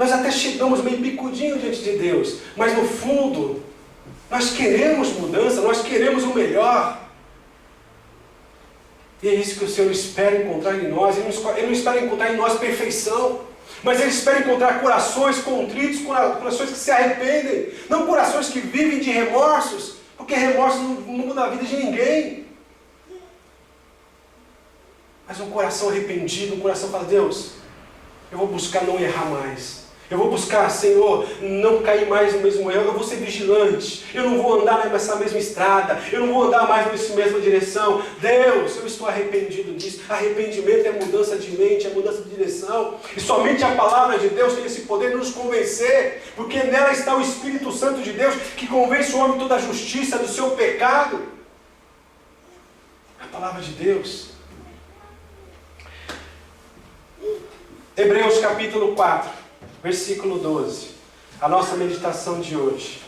Nós até chegamos meio picudinho diante de Deus, mas no fundo, nós queremos mudança, nós queremos o melhor. E é isso que o Senhor espera encontrar em nós. Ele não espera encontrar em nós perfeição, mas Ele espera encontrar corações contritos, corações que se arrependem, não corações que vivem de remorsos, porque remorso não muda a vida de ninguém. Mas um coração arrependido, um coração que fala: Deus, eu vou buscar não errar mais. Eu vou buscar, Senhor, não cair mais no mesmo erro. Eu vou ser vigilante. Eu não vou andar nessa mesma estrada. Eu não vou andar mais nessa mesma direção. Deus, eu estou arrependido disso. Arrependimento é mudança de mente, é mudança de direção. E somente a palavra de Deus tem esse poder de nos convencer. Porque nela está o Espírito Santo de Deus, que convence o homem de toda a justiça, do seu pecado. A palavra de Deus. Hebreus capítulo 4. Versículo 12, a nossa meditação de hoje.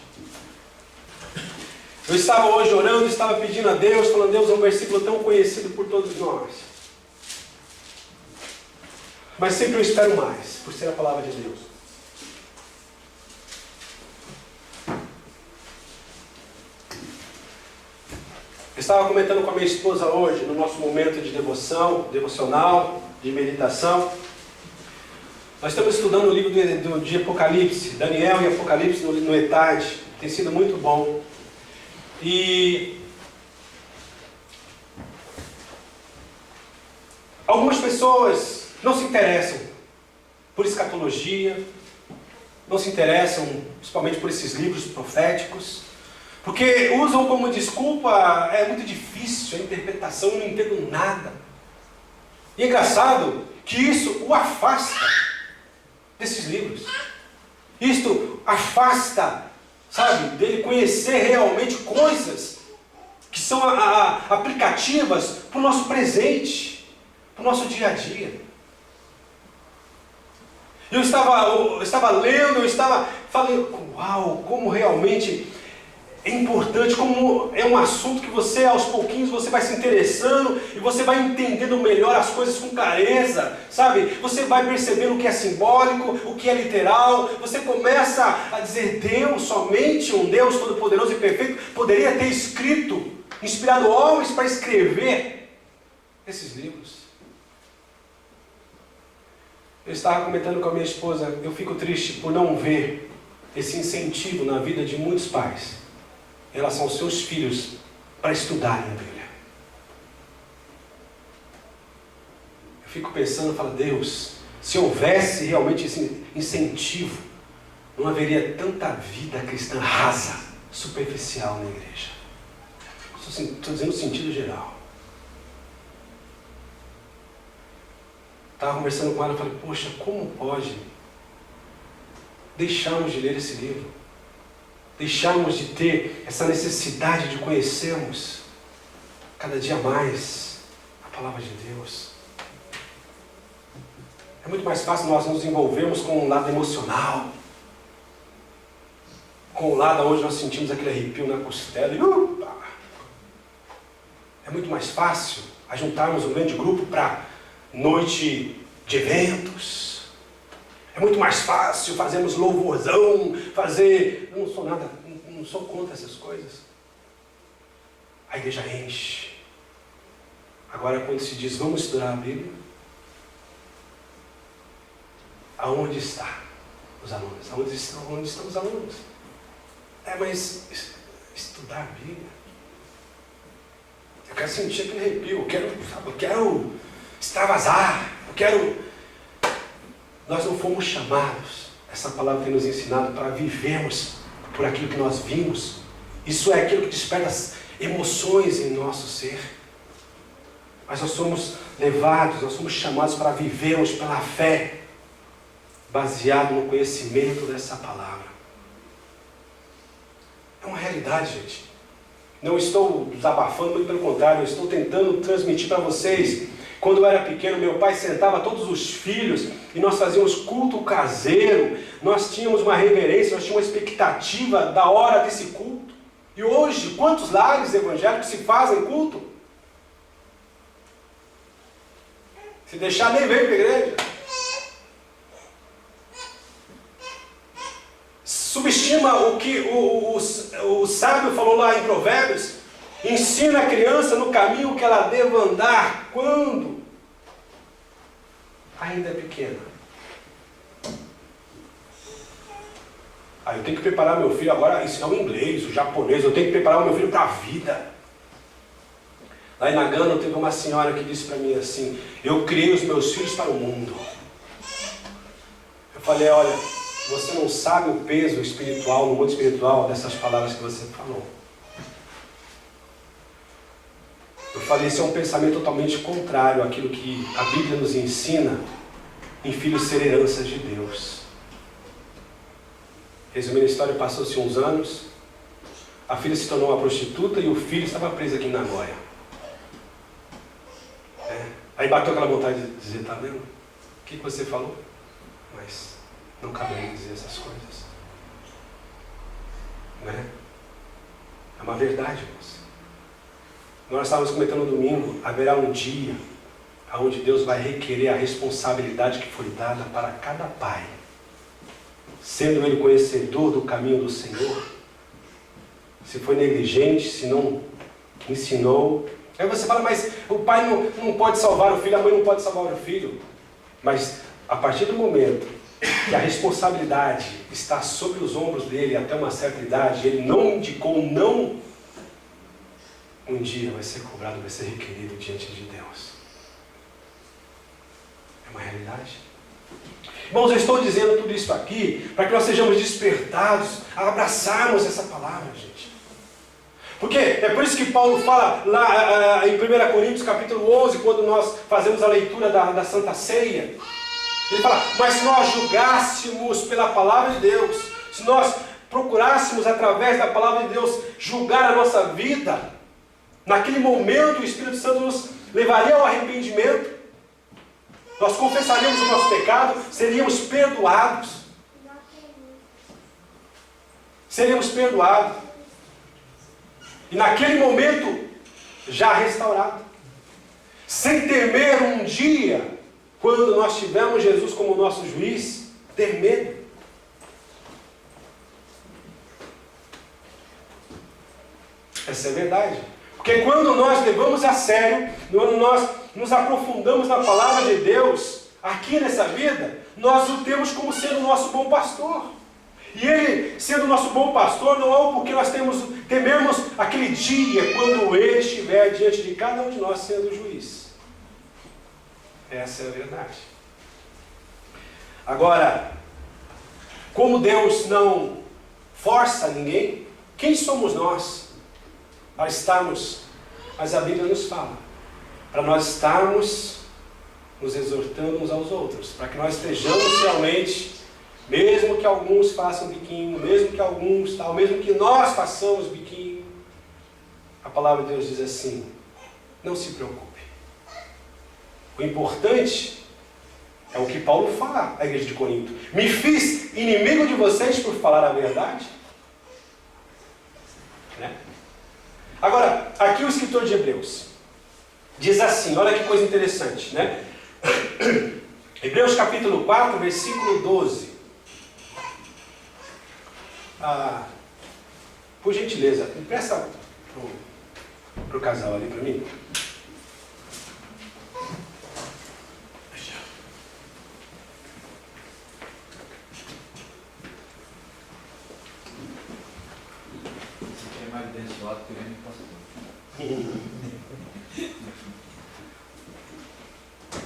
Eu estava hoje orando, estava pedindo a Deus, falando: Deus, é um versículo tão conhecido por todos nós. Mas sempre eu espero mais, por ser a palavra de Deus. Eu estava comentando com a minha esposa hoje, no nosso momento de devocional, de meditação. Nós estamos estudando o livro de Apocalipse, Daniel e Apocalipse no ETAD. Tem sido muito bom. E algumas pessoas não se interessam por escatologia, não se interessam principalmente por esses livros proféticos, porque usam como desculpa: é muito difícil a interpretação, eu não entendo nada. E é engraçado que isso o afasta desses livros. Isto afasta, sabe, dele conhecer realmente coisas que são aplicativas para o nosso presente, para o nosso dia a dia. Eu estava lendo, eu estava falando: uau, como realmente é importante, como é um assunto que você, aos pouquinhos, você vai se interessando e você vai entendendo melhor as coisas com clareza, sabe? Você vai percebendo o que é simbólico, o que é literal. Você começa a dizer: Deus, somente um Deus todo-poderoso e perfeito poderia ter escrito, inspirado homens para escrever esses livros. Eu estava comentando com a minha esposa: eu fico triste por não ver esse incentivo na vida de muitos pais em relação aos seus filhos para estudarem a Bíblia. Eu fico pensando, falo: Deus, se houvesse realmente esse incentivo, não haveria tanta vida cristã rasa, superficial na igreja. Estou dizendo no sentido geral. Estava conversando com ela e falei: poxa, como pode deixarmos de ler esse livro? Deixarmos de ter essa necessidade de conhecermos cada dia mais a palavra de Deus. É muito mais fácil nós nos envolvermos com um lado emocional, com o lado onde nós sentimos aquele arrepio na costela e é muito mais fácil ajuntarmos um grande grupo para noite de eventos. É muito mais fácil fazermos louvorzão, fazer... Eu não sou contra essas coisas. A igreja enche. Agora, quando se diz: vamos estudar a Bíblia, aonde estão os alunos? Onde estão os alunos? Mas estudar a Bíblia? Eu quero sentir aquele arrepio, eu quero extravasar, eu quero... Nós não fomos chamados, essa palavra tem nos ensinado, para vivermos por aquilo que nós vimos. Isso é aquilo que desperta as emoções em nosso ser. Mas nós somos levados, nós somos chamados para vivermos pela fé, baseado no conhecimento dessa palavra. É uma realidade, gente. Não estou desabafando, muito pelo contrário, eu estou tentando transmitir para vocês. Quando eu era pequeno, meu pai sentava todos os filhos e nós fazíamos culto caseiro. Nós tínhamos uma reverência, nós tínhamos uma expectativa da hora desse culto. E hoje, quantos lares evangélicos se fazem culto? Se deixar, nem vem para a igreja. subestima o que o sábio falou lá em Provérbios. Ensina a criança no caminho que ela deva andar quando ainda é pequena. Aí eu tenho que preparar meu filho agora, ensinar o inglês, o japonês, eu tenho que preparar o meu filho para a vida. Lá em Nagano teve uma senhora que disse para mim assim: eu criei os meus filhos para o mundo. Eu falei: olha, você não sabe o peso espiritual, no mundo espiritual, dessas palavras que você falou. Eu falei: isso é um pensamento totalmente contrário àquilo que a Bíblia nos ensina em filhos ser heranças de Deus. Resumindo a história, passou-se uns anos, a filha se tornou uma prostituta e o filho estava preso aqui em Nagoya. Aí bateu aquela vontade de dizer: tá vendo? O que você falou? Mas não cabe dizer essas coisas. Né? É uma verdade, moça. Nós estávamos comentando no domingo, haverá um dia onde Deus vai requerer a responsabilidade que foi dada para cada pai, sendo ele conhecedor do caminho do Senhor, se foi negligente, se não ensinou. Aí você fala: mas o pai não pode salvar o filho, a mãe não pode salvar o filho. Mas a partir do momento que a responsabilidade está sobre os ombros dele até uma certa idade, ele não indicou não, um dia vai ser cobrado, vai ser requerido diante de Deus. É uma realidade. Irmãos, eu estou dizendo tudo isso aqui para que nós sejamos despertados a abraçarmos essa palavra, gente. Porque é por isso que Paulo fala lá em 1 Coríntios capítulo 11, quando nós fazemos a leitura da Santa Ceia. Ele fala: mas se nós julgássemos pela palavra de Deus, se nós procurássemos através da palavra de Deus julgar a nossa vida, naquele momento o Espírito Santo nos levaria ao arrependimento, nós confessaríamos o nosso pecado, seríamos perdoados. Seríamos perdoados. E naquele momento, já restaurado. Sem temer um dia, quando nós tivermos Jesus como nosso juiz, ter medo. Essa é a verdade. Porque quando nós levamos a sério, quando nós nos aprofundamos na palavra de Deus, aqui nessa vida, nós o temos como sendo o nosso bom pastor. E Ele, sendo o nosso bom pastor, não é porque nós tememos aquele dia, quando Ele estiver diante de cada um de nós sendo o juiz. Essa é a verdade. Agora, como Deus não força ninguém, quem somos nós para estarmos, mas a Bíblia nos fala, para nós estarmos nos exortando uns aos outros, para que nós estejamos realmente, mesmo que alguns façam biquinho, mesmo que alguns tal, mesmo que nós façamos biquinho, a palavra de Deus diz assim: não se preocupe. O importante é o que Paulo fala à igreja de Corinto: me fiz inimigo de vocês por falar a verdade. Né? Agora, aqui o escritor de Hebreus diz assim, olha que coisa interessante, né? Hebreus capítulo 4, versículo 12. Por gentileza, empresta para o casal ali para mim.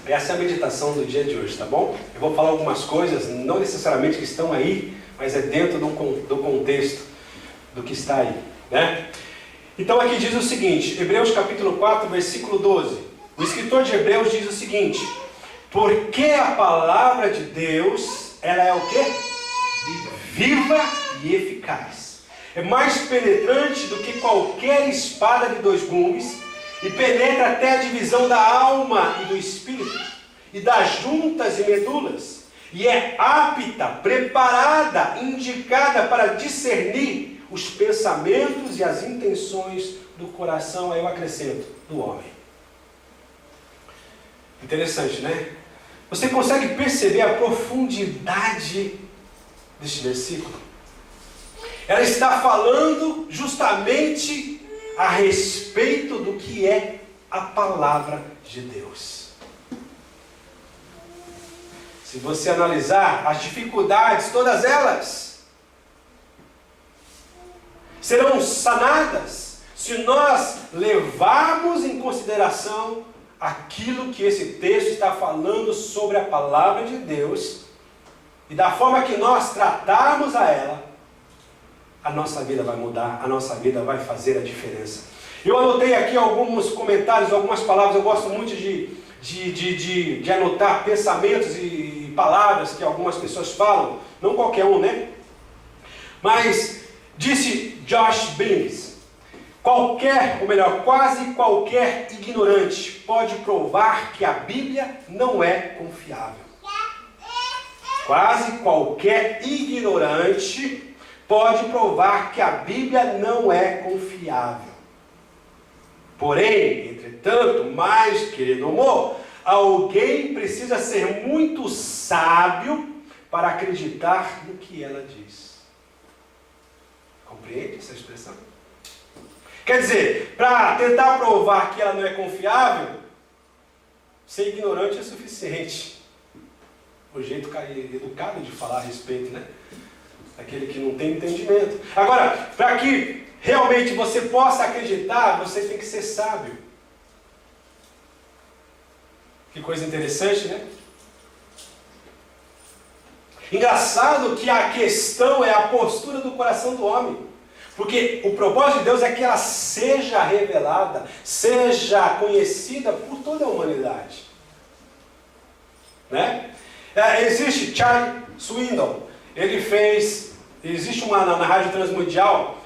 Essa é a meditação do dia de hoje, tá bom? Eu vou falar algumas coisas, não necessariamente que estão aí, mas é dentro do contexto do que está aí, né? Então aqui diz o seguinte, Hebreus capítulo 4, versículo 12. O escritor de Hebreus diz o seguinte: porque a palavra de Deus, ela é o quê? Viva e eficaz. É mais penetrante do que qualquer espada de dois gumes, e penetra até a divisão da alma e do espírito, e das juntas e medulas, e é apta, preparada, indicada para discernir os pensamentos e as intenções do coração, aí eu acrescento, do homem. Interessante, né? Você consegue perceber a profundidade deste versículo? ela está falando justamente a respeito do que é a palavra de Deus. Se você analisar as dificuldades, todas elas serão sanadas se nós levarmos em consideração aquilo que esse texto está falando sobre a palavra de Deus, e da forma que nós tratarmos a ela, a nossa vida vai mudar, a nossa vida vai fazer a diferença. Eu anotei aqui alguns comentários, algumas palavras. Eu gosto muito de anotar pensamentos e palavras que algumas pessoas falam, não qualquer um, né? Mas disse Josh Billings: quase qualquer ignorante pode provar que a Bíblia não é confiável. Quase qualquer ignorante pode provar que a Bíblia não é confiável. Porém, entretanto, mais, querido amor, alguém precisa ser muito sábio para acreditar no que ela diz. Compreende essa expressão? Quer dizer, para tentar provar que ela não é confiável, ser ignorante é suficiente. O jeito educado de falar a respeito, né? Aquele que não tem entendimento. Agora, para que realmente você possa acreditar, você tem que ser sábio. Que coisa interessante, né? Engraçado que a questão é a postura do coração do homem. Porque o propósito de Deus é que ela seja revelada, seja conhecida por toda a humanidade. Né? Existe Charles Swindoll, existe na Rádio Transmundial,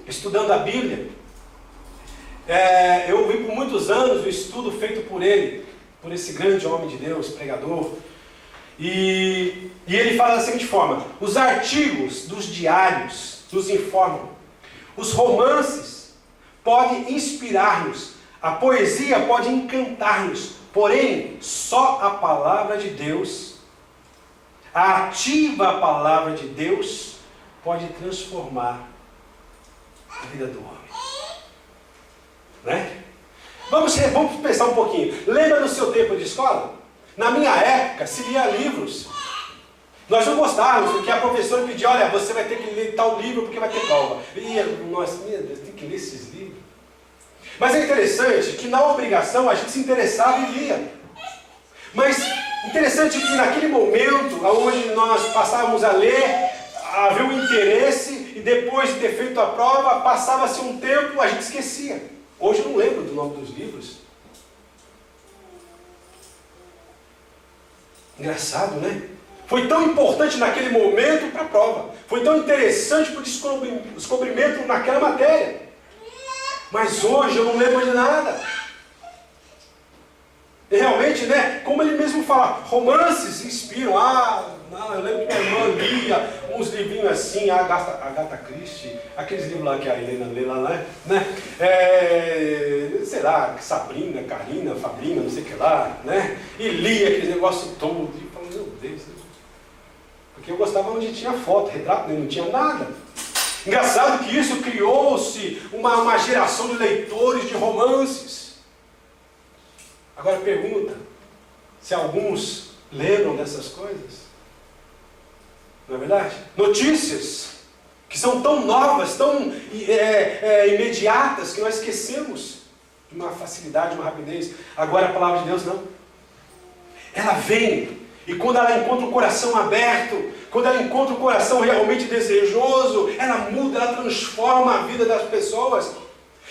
estudando a Bíblia. Eu vi por muitos anos o estudo feito por ele, por esse grande homem de Deus, pregador. E ele fala da seguinte forma: os artigos dos diários nos informam, os romances podem inspirar-nos, a poesia pode encantar-nos, porém, só a palavra de Deus, a ativa palavra de Deus, pode transformar a vida do homem. Né? Vamos pensar um pouquinho. Lembra do seu tempo de escola? Na minha época, se lia livros. Nós não gostávamos, porque a professora pedia: olha, você vai ter que ler tal livro porque vai ter prova. E nós, meu Deus, tem que ler esses livros. Mas é interessante que na obrigação a gente se interessava e lia. Mas interessante que naquele momento, onde nós passávamos a ler, havia um interesse, e depois de ter feito a prova, passava-se um tempo, a gente esquecia. Hoje eu não lembro do nome dos livros. Engraçado, né? Foi tão importante naquele momento para a prova. Foi tão interessante para o descobrimento naquela matéria. Mas hoje eu não lembro de nada. E realmente, né? Como ele mesmo fala, romances inspiram. Eu lembro que minha irmã lia uns livrinhos assim, a Agatha Christie, aqueles livros lá que a Helena lê lá, né? Sei lá, Sabrina, Karina, Fabrina, não sei o que lá, né? E lia aquele negócio todo. E falava: meu Deus, né? Porque eu gostava onde tinha foto, retrato, não tinha nada. Engraçado que isso criou-se uma geração de leitores de romances. Agora pergunta, se alguns lembram dessas coisas? Não é verdade? Notícias que são tão novas, tão imediatas, que nós esquecemos de uma facilidade, de uma rapidez. Agora a palavra de Deus não. Ela vem. E quando ela encontra o coração aberto, quando ela encontra o coração realmente desejoso, ela muda, ela transforma a vida das pessoas.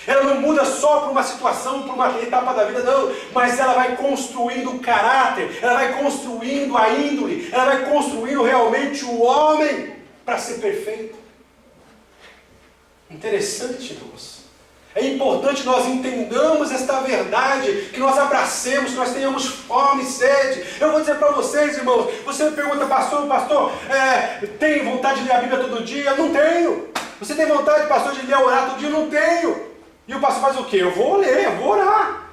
Ela não muda só por uma situação, por uma etapa da vida, não. Mas ela vai construindo o caráter, ela vai construindo a índole, ela vai construindo realmente o homem para ser perfeito. Interessante, irmãos. É importante nós entendamos esta verdade, que nós abracemos, que nós tenhamos fome e sede. Eu vou dizer para vocês, irmãos, você me pergunta: pastor, tem vontade de ler a Bíblia todo dia? Não tenho. Você tem vontade, pastor, de ler, orar todo dia? Não tenho. E o pastor faz o quê? Eu vou ler, eu vou orar.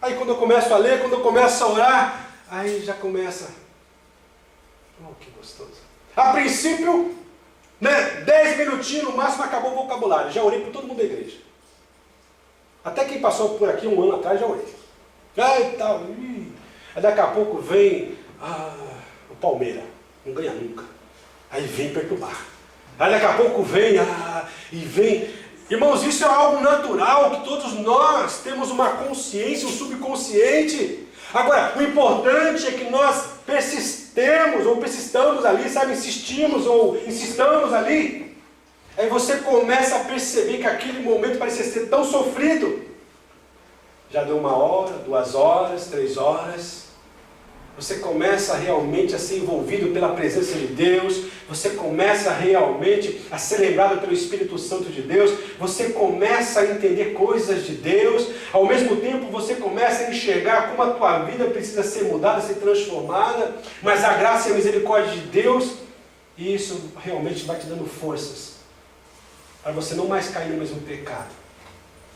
Aí quando eu começo a ler, quando eu começo a orar, aí já começa: oh, que gostoso. A princípio, 10 minutinhos no máximo acabou o vocabulário. Já orei por todo mundo da igreja. Até quem passou por aqui um ano atrás já orei. Aí tal. Aí daqui a pouco vem o Palmeiras. Não ganha nunca. Aí vem perturbar. Aí daqui a pouco vem e vem. Irmãos, isso é algo natural, que todos nós temos uma consciência, um subconsciente. Agora, o importante é que nós persistamos ali, sabe, insistamos ali. Aí você começa a perceber que aquele momento parecia ser tão sofrido. Já deu 1 hora, 2 horas, 3 horas. Você começa realmente a ser envolvido pela presença de Deus. Você começa realmente a ser lembrado pelo Espírito Santo de Deus. Você começa a entender coisas de Deus. Ao mesmo tempo você começa a enxergar como a tua vida precisa ser mudada, ser transformada. Mas a graça e a misericórdia de Deus, e isso realmente vai te dando forças para você não mais cair no mesmo pecado,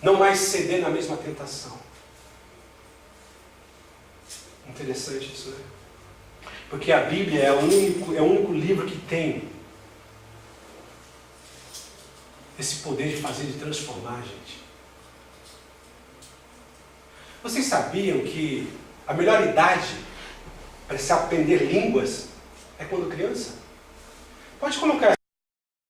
não mais ceder na mesma tentação. Interessante isso, né? Porque a Bíblia é o único livro que tem esse poder de fazer, de transformar, gente. Vocês sabiam que a melhor idade para se aprender línguas é quando criança? Pode colocar